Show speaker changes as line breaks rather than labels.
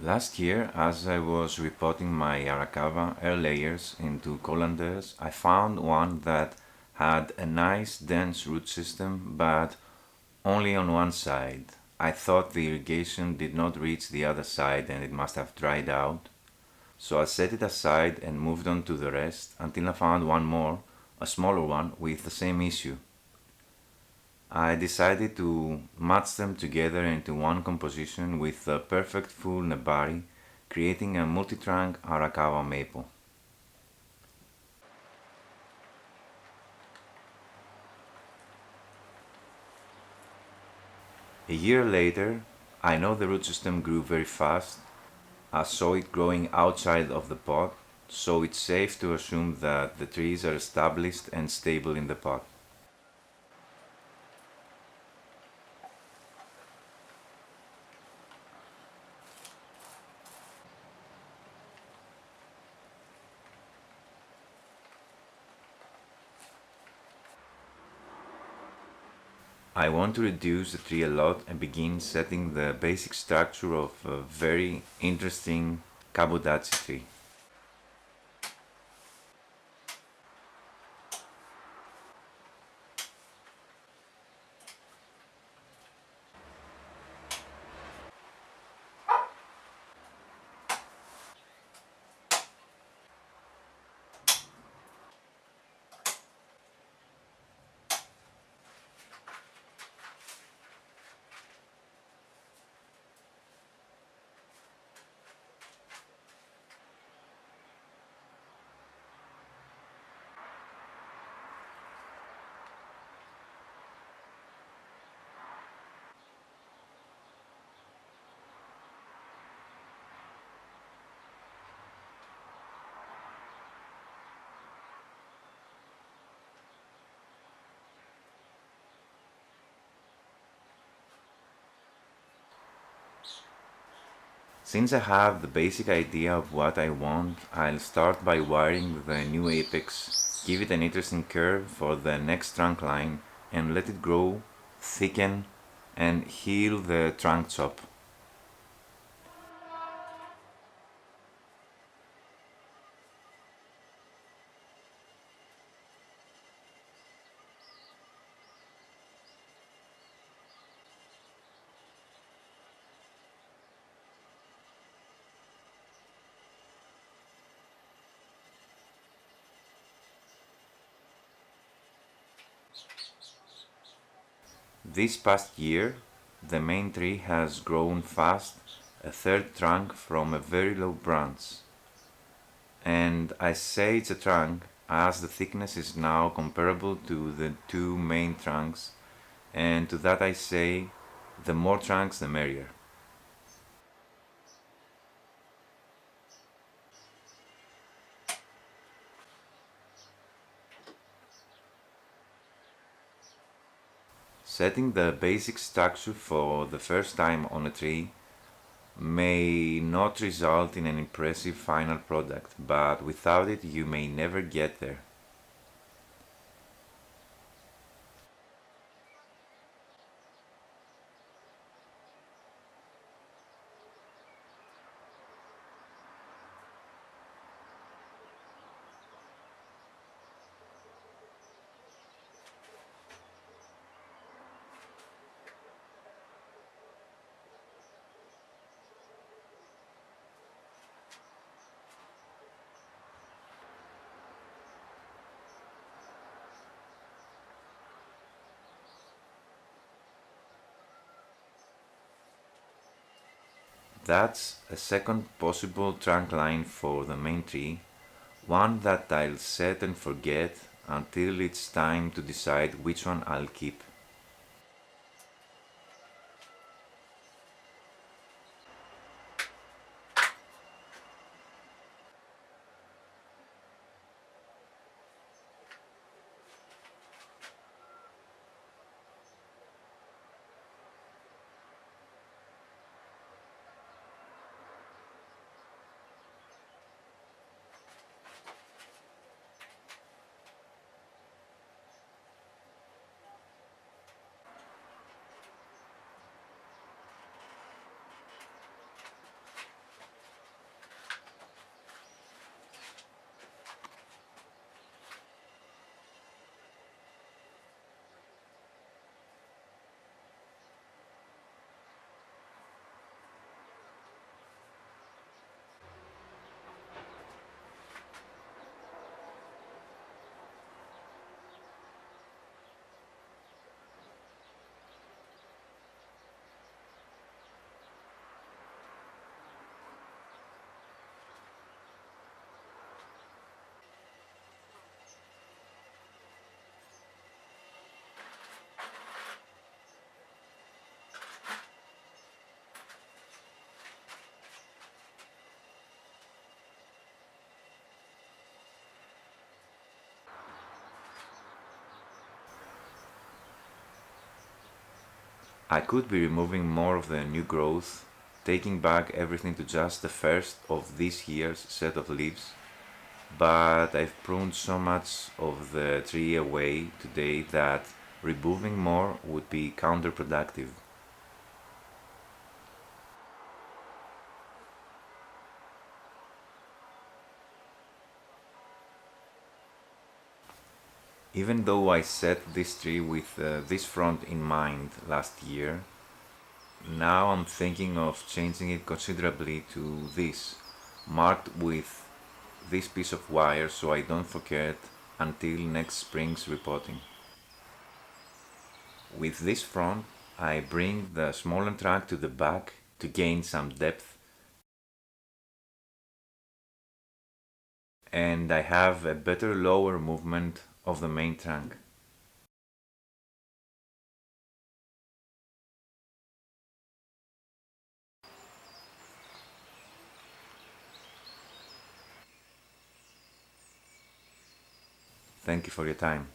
Last year, as I was repotting my Arakawa air layers into colanders, I found one that had a nice dense root system but only on one side. I thought the irrigation did not reach the other side and it must have dried out. So I set it aside and moved on to the rest until I found one more, a smaller one, with the same issue. I decided to match them together into one composition with the perfect full nebari, creating a multi-trunk Arakawa maple. A year later, I know the root system grew very fast. I saw it growing outside of the pot, so it's safe to assume that the trees are established and stable in the pot. I want to reduce the tree a lot and begin setting the basic structure of a very interesting Kabudachi tree. Since I have the basic idea of what I want, I'll start by wiring the new apex, give it an interesting curve for the next trunk line, and let it grow, thicken, and heal the trunk chop. This past year, the main tree has grown fast, a third trunk from a very low branch. And I say it's a trunk as the thickness is now comparable to the two main trunks, and to that I say the more trunks the merrier. Setting the basic structure for the first time on a tree may not result in an impressive final product, but without it you may never get there. That's a second possible trunk line for the main tree, one that I'll set and forget until it's time to decide which one I'll keep. I could be removing more of the new growth, taking back everything to just the first of this year's set of leaves, but I've pruned so much of the tree away today that removing more would be counterproductive. Even though I set this tree with this front in mind last year, now I'm thinking of changing it considerably to this, marked with this piece of wire so I don't forget until next spring's repotting. With this front, I bring the smaller trunk to the back to gain some depth, and I have a better lower movement of the main trunk. Thank you for your time.